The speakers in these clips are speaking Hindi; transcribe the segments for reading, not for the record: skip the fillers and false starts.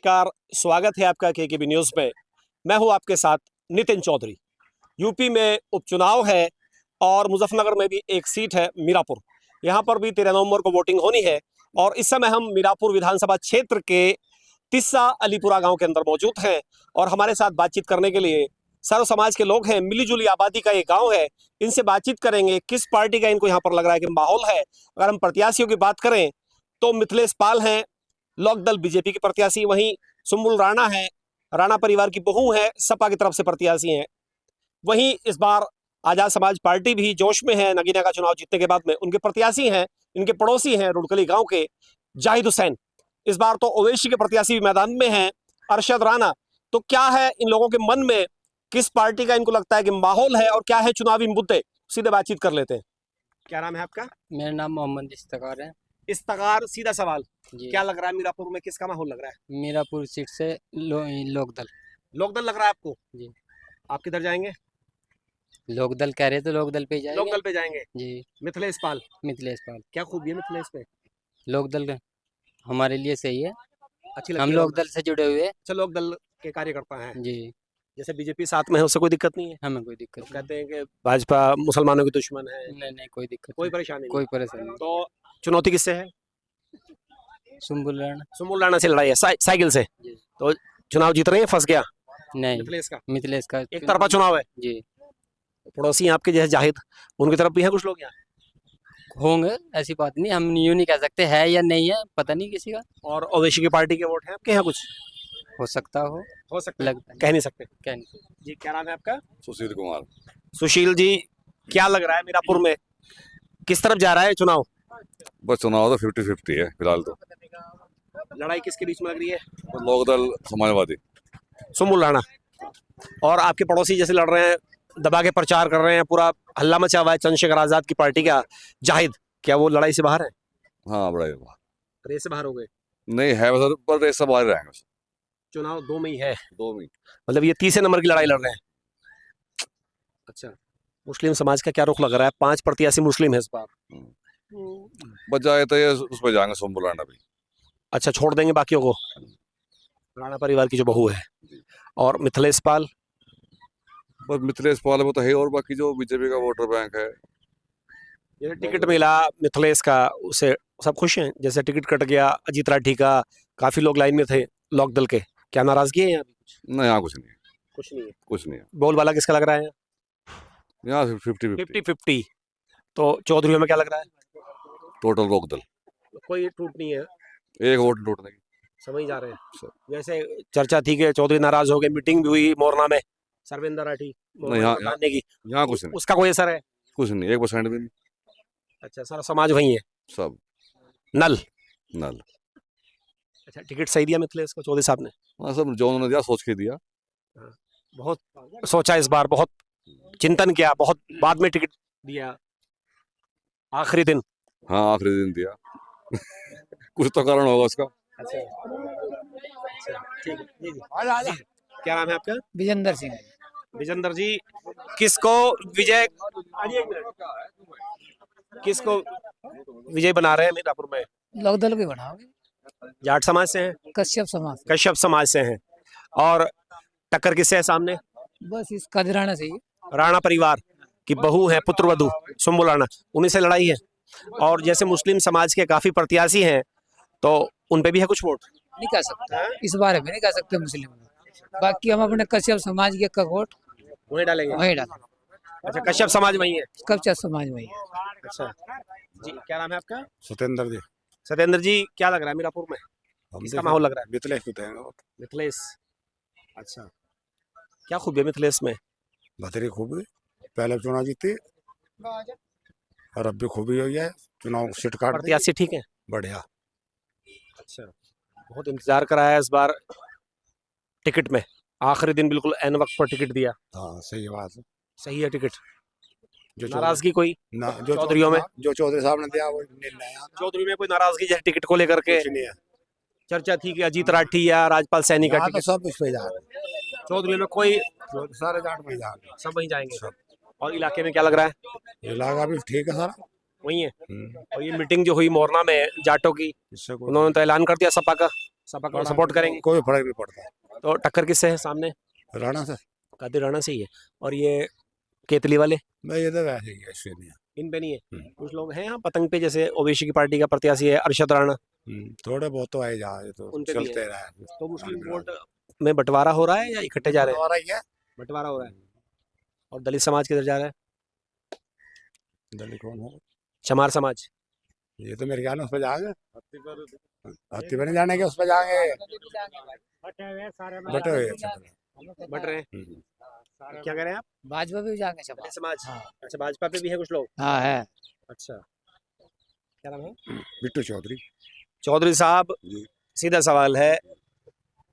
नमस्कार, स्वागत है आपका केकेबी न्यूज़ में। मैं हूं आपके साथ नितिन चौधरी। यूपी में उपचुनाव है और मुजफ्फरनगर में भी एक सीट है मीरापुर। यहां पर भी 13 नवंबर को वोटिंग होनी है और इस समय हम मीरापुर विधानसभा क्षेत्र के तिस्सा अलीपुरा गांव के अंदर मौजूद हैं और हमारे साथ बातचीत करने के लिए सर्व समाज के लोग हैं। मिलीजुली आबादी का एक गाँव है। इनसे बातचीत करेंगे किस पार्टी का इनको यहाँ पर लग रहा है कि माहौल है। अगर हम प्रत्याशियों की बात करें तो मिथिलेश पाल हैं, लोकदल बीजेपी की प्रत्याशी। वहीं सुम्बुल राणा है, राणा परिवार की बहू है, सपा की तरफ से प्रत्याशी हैं। वहीं इस बार आजाद समाज पार्टी भी जोश में है। नगीना का चुनाव जीतने के बाद में उनके प्रत्याशी हैं, इनके पड़ोसी हैं रुड़कली गांव के जाहिद हुसैन। इस बार तो ओवैसी के प्रत्याशी भी मैदान में हैं, अरशद राणा। तो क्या है इन लोगों के मन में, किस पार्टी का इनको लगता है कि माहौल है और क्या है चुनावी मुद्दे, सीधे बातचीत कर लेते हैं। क्या नाम है आपका? मेरा नाम मोहम्मद इस्तकार है। इस्तकार, सीधा सवाल, जी। क्या लग रहा है मीरापुर में किसका माहौल लग रहा है? मीरापुर सीट से लोकदल। लोकदल लग रहा है आपको? जी। आप किधर जाएंगे? लोकदल कह रहे तो लोकदल पे जाएंगे। लोकदल पे जाएंगे। जी। मिथिलेश पाल, मिथिलेश पाल। क्या खूबी है मिथिलेश पे? लोकदल हमारे लिए सही है, अच्छी हम लगती है लोकदल से जुड़े हुए। अच्छा, लोकदल के कार्यकर्ता हैं। जी। जैसे बीजेपी साथ में है उससे कोई दिक्कत नहीं है? हमें कोई दिक्कत नहीं। कहते हैं कि भाजपा मुसलमानों की दुश्मन है। नहीं, कोई दिक्कत कोई नहीं, परेशानी कोई नहीं। परेशानी नहीं। तो चुनौती किससे है? सुम्बुल राणा। सुम्बुल राणा से लड़ाई है, साइकिल से। जी। तो चुनाव जीत रहे हैं, फंस गया नहीं, मिथिलेश का? मिथिलेश का एक तरफा चुनाव है। जी। पड़ोसी हैं आपके जैसे जाहिद, उनकी तरफ भी है कुछ लोग यहाँ? होंगे, ऐसी बात नहीं, हम यूं नहीं कह सकते है या नहीं है, पता नहीं किसी का। और ओवैसी की पार्टी के वोट हैं आपके यहाँ कुछ? हो सकता हो सकता है, लगता है। कह नहीं सकते। क्या नहीं। जी, क्या नाम है आपका? सुशील कुमार। सुशील जी, क्या लग रहा है मीरापुर में किस तरफ जा रहा है चुनाव? बस चुनाव तो 50-50 है फिलहाल तो। लड़ाई किसके बीच में लग रही है? लोकदल समाजवादी। सुम्बुल राणा और आपके पड़ोसी जैसे लड़ रहे हैं, दबा के प्रचार कर रहे हैं, पूरा हल्ला मचा हुआ है चंद्रशेखर आजाद की पार्टी का जाहिद, क्या वो लड़ाई से बाहर है? हाँ, बड़ा रेस से बाहर हो गए? नहीं है वैसे, पर रेस से बाहर रहेंगे। चुनाव 2 में ही है, 2 में। मतलब ये तीसरे नंबर की लड़ाई लड़ रहे हैं। अच्छा, मुस्लिम समाज का क्या रुख लग रहा है? 5 प्रत्याशी मुस्लिम है इस बार। बच जाए तो ये उस पर जाएंगे सुम्बुल राणा भी। अच्छा, छोड़ देंगे बाकियों को? राणा परिवार की जो बहू है और मिथिलेश पाल। बस मिथिलेश पाल में तो है, और बाकी जो बीजेपी का वोटर बैंक है। ये टिकट मिला मिथिलेश का, उसे सब खुश हैं? जैसे टिकट कट गया अजीत राठी का, काफी लोग लाइन में थे लोकदल के, क्या नाराजगी है यहाँ? नहीं, यहाँ कुछ नहीं है। कुछ नहीं है। कुछ नहीं है बोलबाला किसका लग रहा है? यहाँ 50-50 50-50। तो चौधरी में क्या लग रहा है? टोटल लोकदल। कोई टूट नहीं है, एक वोट टूटने की। समझ जा रहे हैं। वैसे चर्चा थी कि चौधरी नाराज हो गए, मीटिंग भी हुई मोरना में, सर्वेंद्र राठी नहीं, यहाँ की, यहाँ कुछ नहीं, उसका कोई असर है? कुछ नहीं, 1% भी नहीं। अच्छा, सारा समाज वही है, सब नल। नल। अच्छा, टिकट सही दिया मिथिलेश को चौधरी साहब ने? हाँ, सब जो उन्होंने दिया सोच के दिया। बहुत सोचा इस बार, बहुत चिंतन किया, बहुत बाद में टिकट दिया आखिरी दिन। हाँ, आखिरी दिन दिया। कुछ तो कारण होगा उसका। अच्छा, ठीक है। जी, जी। क्या नाम है आपका? विजेंद्र सिंह। विजेंद्र जी, किसको विजय किसको विजय बना रहे हैं मीरापुर में? लोकदल को बढ़ाओगे। जाट समाज से हैं? कश्यप समाज। कश्यप समाज से हैं। और टक्कर किससे है सामने? बस इसका राणा से ही। राणा परिवार की बहू है, पुत्रवधू सुम्बुल राणा, उन्हीं से लड़ाई है। और जैसे मुस्लिम समाज के काफी प्रत्याशी हैं तो उन पे भी है कुछ वोट? नहीं कह सकते इस बारे में, नहीं कह सकते मुस्लिम में। बाकी हम अपने कश्यप समाज के का वोट वही डालेंगे? वही डालेंगे। अच्छा, कश्यप समाज वही है? कश्यप समाज वही है। अच्छा जी, क्या नाम है आपका? सत्येंद्र जी। सत्येंद्र जी, क्या लग रहा है मीरापुर में किसका माहौल लग रहा है? मिथिलेश को देंगे। मिथिलेश। अच्छा, क्या खूबी है मिथिलेश में? बतरी खूबी, पहले चुनाव जीती और अब भी खूबी हुई है, चुनाव सीट काट दी। प्रत्याशी ठीक है? बढ़िया। अच्छा, बहुत इंतजार कराया इस बार टिकट में, आखिरी दिन बिल्कुल एन वक्त पर टिकट दिया। हाँ, सही बात है। सही है टिकट? जो नाराजगी कोई ना, जो चौधरियों में? जो चौधरी साहब ने दिया वो निर्णय है। चौधरी में कोई नाराजगी जैसे टिकट को लेकर के कुछ नहीं है। चर्चा थी कि अजीत राठी या राजपाल सैनी का यहाँ तो टिकट? सब इस पे जा रहे हैं। चौधरी में कोई, सारे जाट में जा रहे हैं। सब वहीं जाएंगे। और इलाके में क्या लग रहा है? इलाका भी ठीक है सारा। वही है। और ये मीटिंग जो हुई मोरना में जाटों की, इससे कोई उन्होंने तो ऐलान कर दिया सपा का, सपा को सपोर्ट करेंगे? कोई फर्क नहीं पड़ता। तो टक्कर किससे है सामने? राणा से कादिर राणा से ही है। और ये केतली वाले मैं ये तो वैसे ही है, इससे नहीं है। इन पे नहीं है। कुछ लोग हैं यहाँ पतंग पे, जैसे ओवैसी की पार्टी का प्रत्याशी है अरशद राणा, थोड़े बहुत तो आए जा, ये तो उन पे भी चलते है। रहा है। तो मुस्लिम वोट में बंटवारा हो रहा है या इकट्ठे जा रहे हैं? और आई है बंटवारा हो रहा है। और दलित समाज किधर जा रहा है? दलित कौन है? चमार समाज। ये तो मेरे ख्याल में उस पर जाएंगे, हत्ती पर नहीं जाने के, उस पर जाएंगे। बटे हुए बट रहे हैं। क्या कह रहे हैं आप? भाजपा भी जाएंगे सब। दलित समाज। हाँ। अच्छा, भाजपा पे भी है कुछ लोग। हाँ है। अच्छा, क्या नाम है? बिट्टू चौधरी चौधरी साहब, जी। सीधा सवाल है,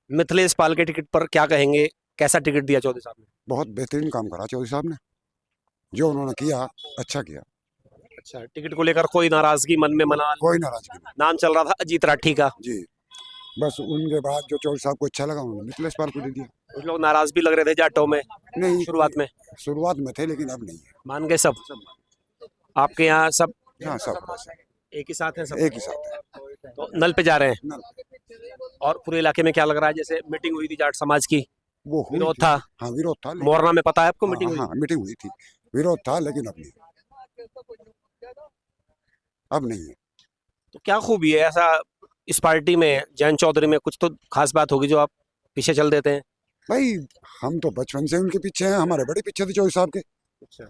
मिथिलेश पाल के टिकट पर क्या कहेंगे? कैसा टिकट दिया चौधरी साहब ने? बहुत बेहतरीन काम करा चौधरी साहब ने, जो उन्होंने किया अच्छा किया, अच्छा, टिकट को लेकर कोई नाराजगी मन में मना? कोई नाराजगी नहीं नाम चल रहा था अजीत राठी का। जी। बस उनके बाद जो चौधरी साहब को अच्छा लगा उन्होंने मिथिलेश पाल को दे दिया। कुछ लोग नाराज भी लग रहे थे जाटों में नहीं, शुरुआत में। शुरुआत में थे लेकिन अब नहीं है। मान गए सब? आपके यहाँ सब हाँ सब बस एक ही साथ है सब? एक ही साथ है। तो नल पे जा रहे हैं। नल। और पूरे इलाके में क्या लग रहा है? जैसे मीटिंग हुई थी जाट समाज की, वो हुई विरोध थी। था हाँ विरोध था लेकिन, मोरना में, पता है आपको मीटिंग हाँ, हुई? हाँ मीटिंग हुई थी, विरोध था लेकिन अब नहीं है। तो क्या खूबी है ऐसा इस पार्टी में, जैन चौधरी में? कुछ तो खास बात होगी जो आप पीछे चल देते हैं। भाई हम तो बचपन से उनके पीछे हैं, हमारे बड़े पीछे थे चौधरी साहब के, अच्छा,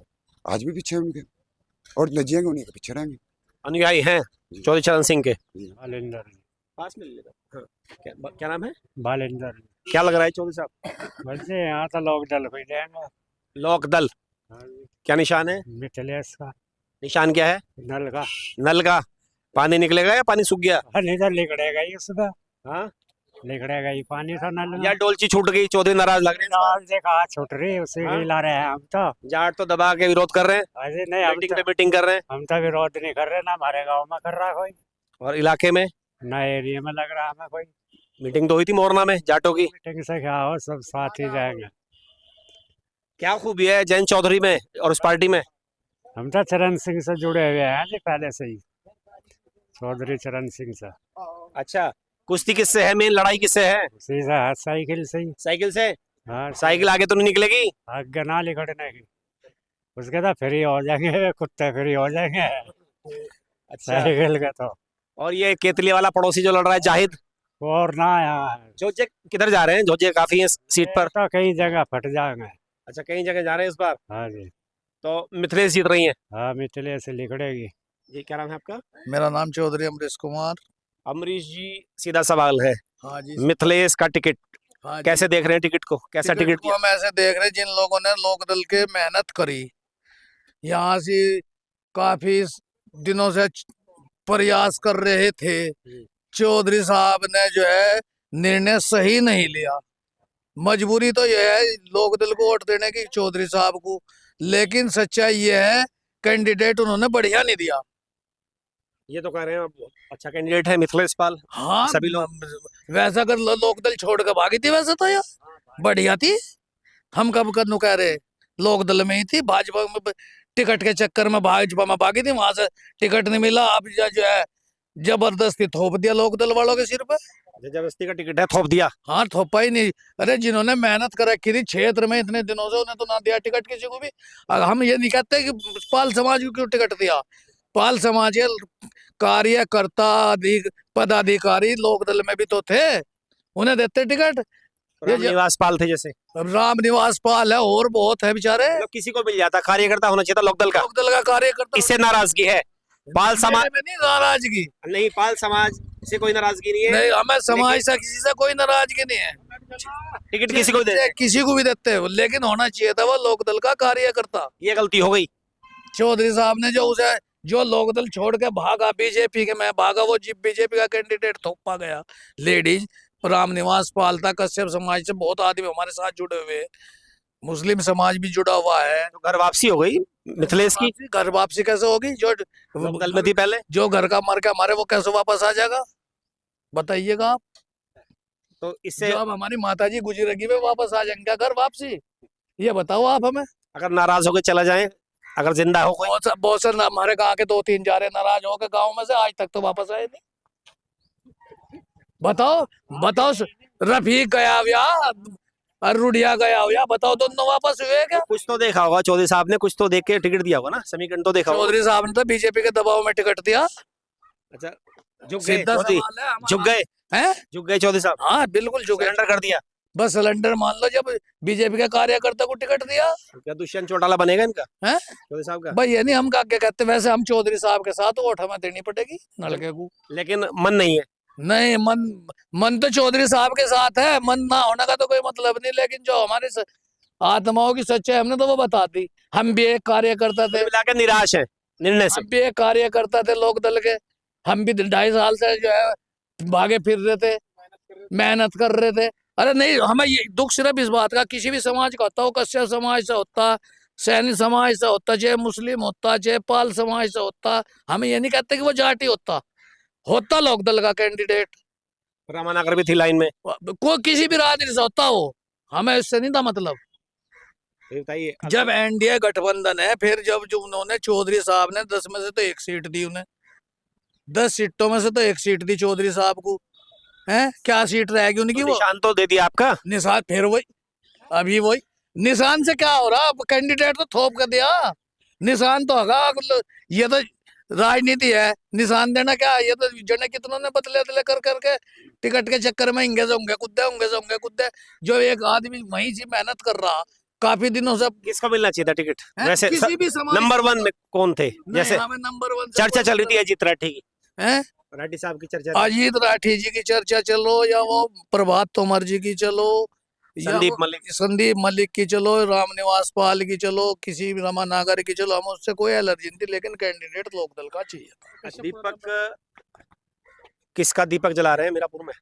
आज भी पीछे हैं उनके, और न जिएंगे उन्हीं के पीछे रहेंगे। अनुयायी हैं जी। चौधरी चरण सिंह के। बालेंद्र पास में हाँ। क्या नाम है? बालेंद्र क्या लग रहा है चौधरी साहब? बच्चे यहाँ तो लोग दल हुई जाएंगे। लोक दल। क्या निशान है? मिथिलेश का निशान क्या है? नल का। नल का। पानी निकलेगा या पानी सूख गया? नहीं तो लिखड़ेगा ही उसका, हाँ, लिखड़ेगा ही पानी था नल में। या डोलची छूट गई, चौधरी नाराज लग रहे हैं? आज देखा छूट रही उसी हाँ? ही ला रहे हैं हम तो। जाट तो दबा के विरोध कर रहे हैं, अरे नहीं, हम मीटिंग तो पे मीटिंग कर रहे हैं। हम तो विरोध नहीं कर रहे ना, हमारे गांव में कर रहा कोई, और इलाके में ना एरिया में लग रहा हमें कोई। मीटिंग तो हुई थी मोरना में जाटों की। मीटिंग से क्या हो, सब साथ ही जाएंगे। क्या खूबी है जैन चौधरी में और उस पार्टी में? हम तो चरण सिंह से जुड़े हुए हैं जी पहले से ही, चौधरी चरण सिंह से। अच्छा, कुश्ती किससे है? मेन लड़ाई किससे है? उसी से है, साइकिल से ही। साइकिल से? हाँ, साइकिल आगे तो नहीं निकलेगी? आगे ना लिखड़ने की, उसके तो फ्री हो जाएंगे, कुत्ते फ्री हो जाएंगे अच्छा। साइकिल के तो। और ये केतली वाला पड़ोसी जो लड़ रहा है जाहिद, और ना यहाँ जोजे किधर जा रहे हैं? जोजे काफी हैं सीट पर। तो कई जगह फट जाएंगे। अच्छा, कई जगह जा रहे हैं इस बार। हाँ जी, तो मिथिलेश जीत रही हैं। हाँ मिथिलेश से लिखड़ेगी। जी, क्या नाम है आपका? मेरा नाम चौधरी अमरीश कुमार। अमरीश जी, सीधा सवाल है, हाँ जी। मिथिलेश का टिकट हाँ कैसे देख रहे हैं? टिकट को कैसा टिकट को हम ऐसे देख रहे हैं, जिन लोगों ने लोकदल के मेहनत करी, यहाँ से काफी दिनों से प्रयास कर रहे थे, चौधरी साहब ने जो है निर्णय सही नहीं लिया। मजबूरी तो यह है लोकदल को वोट देने की चौधरी साहब को, लेकिन सच्चाई यह है कैंडिडेट उन्होंने बढ़िया नहीं दिया। ये तो कह रहे हैं अच्छा कैंडिडेट है मिथिलेश पाल। हाँ सभी लोग वैसा अगर लोकदल छोड़ कर भागी थी वैसे तो यार बढ़िया थी। हम कब कदू कह रहे लोकदल में ही थी, भाजपा में टिकट के चक्कर में भाजपा में भागी थी, वहां से टिकट नहीं मिला। अब जो है जबरदस्ती थोप दिया लोकदल वालों के सिर पे। जबरदस्ती का टिकट है, थोप दिया। हाँ थोपा ही नहीं। अरे जिन्होंने मेहनत कर रखी थी क्षेत्र में इतने दिनों से, उन्हें तो ना दिया टिकट किसी को भी। हम ये नहीं कहते कि पाल समाज को क्यों टिकट दिया। पाल समाज के कार्यकर्ता पदाधिकारी लोकदल में भी तो थे, उन्हें देते टिकट। रामनिवास पाल थे जैसे, रामनिवास पाल है और बहुत है बेचारे। मतलब किसी को मिल जाता, कार्यकर्ता होना चाहिए था लोकदल का। लोकदल का कार्यकर्ता इससे नाराजगी है पाल समाज में नहीं नाराजगी नहीं, पाल समाज से कोई नाराजगी नहीं है। नहीं, हमें समाज से किसी से कोई नाराजगी नहीं है। टिकट किसी को दे, किसी को भी देते हो, लेकिन होना चाहिए था वो लोकदल का कार्यकर्ता। ये गलती हो गई। चौधरी साहब ने जो लोकदल छोड़ के भागा बीजेपी के में भागा, वो बीजेपी का कैंडिडेट थोपा गया। लेडीज रामनिवास पाल था, कश्यप समाज से बहुत आदमी हमारे साथ जुड़े हुए, मुस्लिम समाज भी जुड़ा हुआ है। तो घर वापसी हो गई मिथिलेश की। घर वापसी कैसे होगी? जो लोकदल में थी पहले, जो घर का मर के हमारे, वो कैसे वापस आ जाएगा बताइएगा आप। तो इससे जो अब हमारी माताजी गुजरेगी वे वापस आ जाएंगे घर वापसी, ये बताओ आप हमें। अगर नाराज होकर चला जाए, अगर जिंदा हो कोई। बहुत से हमारे गाँव के 2-3 जा रहे नाराज होकर गाँव में से, आज तक तो वापस आए नहीं। बताओ बताओ रफीक गया हुआ और रुडिया गया हुआ, बताओ दोनों वापस हुए क्या? कुछ तो देखा होगा चौधरी साहब ने, कुछ तो देख के टिकट दिया होगा ना, समीकरण तो देखा होगा। चौधरी साहब ने तो बीजेपी के दबाव में टिकट दिया। अच्छा, झुक गए सीधा चौधरी, सवाल है झुक गए, हैं? झुक गए चौधरी साहब, हाँ बिल्कुल जो सरेंडर कर दिया। बस सिलेंडर मान लो, जब बीजेपी के कार्यकर्ता को टिकट दिया क्या दुष्यंत चौटाला बनेगा इनका, हैं? चौधरी साहब का? भाई ये नहीं हम क्या कहते, वैसे हम चौधरी साहब के साथ वोट हमें देनी पड़ेगी नलके को। लेकिन मन नहीं है। नहीं मन तो चौधरी साहब के साथ है, मन ना होने का तो कोई मतलब नहीं, लेकिन जो हमारी आत्माओं की सच्चाई हमने तो वो बता दी। हम भी एक कार्यकर्ता थे, मिलाकर निराश है निर्णय से। हम भी एक कार्यकर्ता थे लोक दल के, हम भी 2.5 साल से जो है भागे फिर रहे थे, मेहनत कर रहे थे। अरे नहीं, हमें ये दुख सिर्फ इस बात का, किसी भी समाज का होता हो, कश्यप समाज से होता, सैनी समाज से होता, चाहे मुस्लिम होता, चाहे पाल समाज से होता, हमें ये नहीं कहते कि वो जाटी होता लोकदल का कैंडिडेट, रामानगर भी थी लाइन में। कोई किसी भी राजनीति से होता हो, हमें इससे नहीं था मतलब। ये बताइए, जब एनडीए गठबंधन है, फिर जब जो उन्होंने चौधरी साहब ने 10 में से तो 1 सीट दी, उन्हें 10 सीटों में से तो 1 सीट दी चौधरी साहब को, हैं? क्या सीट रहेगी उनकी? वो निशान तो दे दिया आपका। निशान फिर वही, अभी वही निशान से क्या हो रहा, कैंडिडेट तो थोप कर दिया, निशान तो होगा। ये तो राजनीति है, निशान देना क्या है? ये तो जने कितनों ने बदले बदले कर करके टिकट के चक्कर में हिंगे होंगे कुद्दे। जो एक आदमी वहीं से मेहनत कर रहा काफी दिनों से, किसको मिलना चाहिए था टिकट वैसे? किसी भी समाज नंबर 1 में कौन थे? जैसे हमें नंबर 1 चर्चा चल रही थी अजीत राठी की, है, राठी साहब की चर्चा, अजीत राठी जी की चर्चा चलो, या वो प्रभात तोमर जी की चलो, या संदीप वो मलिक। संदीप मलिक की चलो, रामनिवास पाल की चलो, किसी भी रमानागर की चलो, हम उससे कोई एलर्जी नहीं थी, लेकिन कैंडिडेट लोकदल का चाहिए। दीपक किसका दीपक जला रहे हैं मीरापुर में?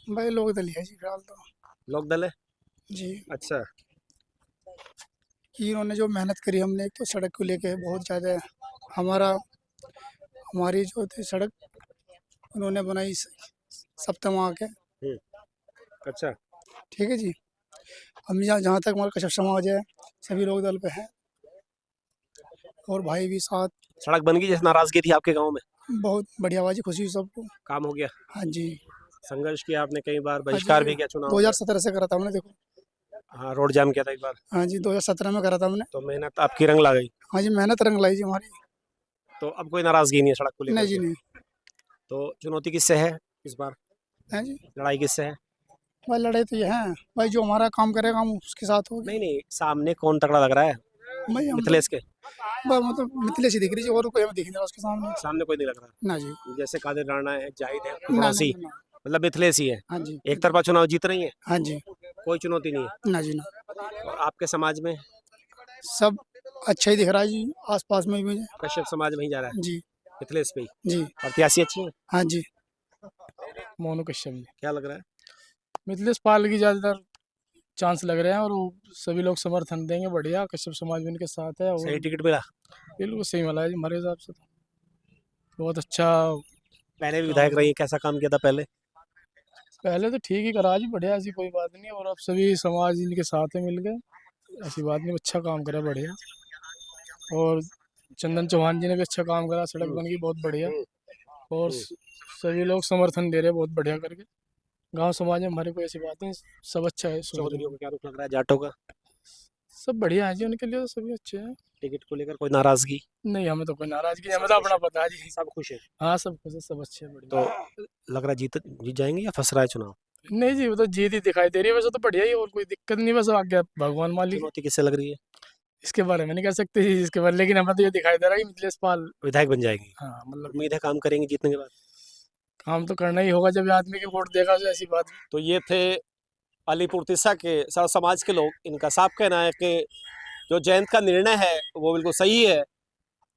भाई लोग दल है जी फिलहाल तो लोकदल है। जी। अच्छा, इन्होंने जो मेहनत करी, हमने एक तो सड़क को लेके बहुत ज़्यादा हमारी जो थी सड़क उन्होंने बनाई सप्तमा के। अच्छा, ठीक है जी। हम जहाँ तक हमारा कश्यप समाज है, सभी लोग दल पे हैं और भाई भी साथ। सड़क बन गई जैसे नाराजगी थी आपके गांव में? बहुत बढ़िया बाजी, खुशी हुई सबको। काम हो गया? हाँ जी। संघर्ष किया आपने कई बार, बहिष्कार भी किया चुनाव? 2017 से करा था हमने, देखो। हाँ, रोड जाम किया था एक बार। हाँ जी, 2017 में करा था हमने। तो मेहनत आपकी रंग ला गई? हाँ जी, मेहनत रंग लाई जी हमारी। तो अब कोई नाराजगी नहीं है सड़क को लेकर? नहीं जी नहीं। तो चुनौती किससे है इस बार? है जी, लड़ाई किससे है? भाई लड़ाई तो ये है भाई, जो हमारा काम करेगा हम उसके साथ होगी। नहीं, सामने कौन तगड़ा लग रहा है? भाई हम मिथिलेश के मतलब मिथिलेश ही दिख रही है और कोई हमें दिख नहीं रहा उसके सामने। सामने कोई नहीं लग रहा? ना जी, जैसे कादिर राणा है, जाहिद है, ना, मौसी, ना, ना। मतलब मिथिलेश ही है। हाँ जी, एक तरफा चुनाव जीत रही है, हाँ जी, कोई चुनौती नहीं है। ना जी ना। और आपके समाज में सब अच्छा ही दिख रहा है जी, आसपास में भी। कश्यप समाज वहीं जा रहा है, जी मिथिलेश पे ही। जी, प्रत्याशी अच्छी है? हाँ जी। मोनू कश्यप जी, क्या लग रहा है? मिथिलेश पाल की ज़्यादातर चांस लग रहे हैं और वो सभी लोग समर्थन देंगे, बढ़िया। कश्यप समाज भी उनके साथ है और सही टिकट मिला? बिल्कुल सही मिला है जी हमारे हिसाब से, तो बहुत अच्छा। पहले भी विधायक रही है, कैसा काम किया था पहले? पहले तो ठीक ही करा जी, बढ़िया, ऐसी कोई बात नहीं। और अब सभी समाज इनके साथ है, मिल गए, ऐसी बात नहीं, अच्छा काम करा, बढ़िया। और चंदन चौहान जी ने भी अच्छा काम करा, सड़क बन गई बहुत बढ़िया, और सभी लोग समर्थन दे रहे हैं बहुत बढ़िया करके। गांव समाज में हमारे कोई ऐसी बात नहीं, सब अच्छा है। चौधरियों को क्या रुख लग रहा है, जाटों का? सब बढ़िया है जी, उनके लिए तो सभी अच्छे हैं। टिकट को लेकर कोई नाराजगी? नहीं, हमें तो कोई नाराजगी, हमें तो अपना पता है जी। सब खुश है? हाँ, सब कुछ है, सब अच्छे हैं, बढ़िया। तो लग रहा है जीत जाएंगे या फंस रहा है चुनाव? नहीं जी, वो तो जीत ही दिखाई दे रही है, वैसे तो बढ़िया ही, और कोई दिक्कत नहीं, बस आगे भगवान मालिक। चुनौती किससे लग रही है? इसके बारे में नहीं कह सकते जी, इसके बारे, लेकिन हमें तो ये दिखाई दे रहा है कि मिथिलेश पाल, विधायक बन जाएगी? हाँ, मतलब उम्मीद है काम करेंगे जीतने के बाद? काम तो करना ही होगा, जब आदमी की वोट देगा तो ऐसी बात। तो ये थे अलीपुर तिस्सा के सर समाज के लोग। इनका साफ कहना है कि जो जयंत का निर्णय है वो बिल्कुल सही है,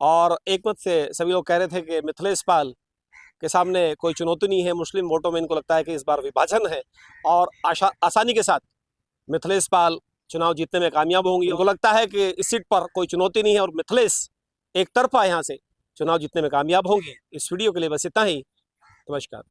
और एक मत से सभी लोग कह रहे थे कि मिथिलेश पाल के सामने कोई चुनौती नहीं है। मुस्लिम वोटों में इनको लगता है कि इस बार विभाजन है और आसानी के साथ मिथिलेश पाल चुनाव जीतने में कामयाब होंगी। उनको लगता है कि इस सीट पर कोई चुनौती नहीं है और मिथिलेश एक तरफा यहाँ से चुनाव जीतने में कामयाब होंगे। इस वीडियो के लिए बस इतना ही। नमस्कार।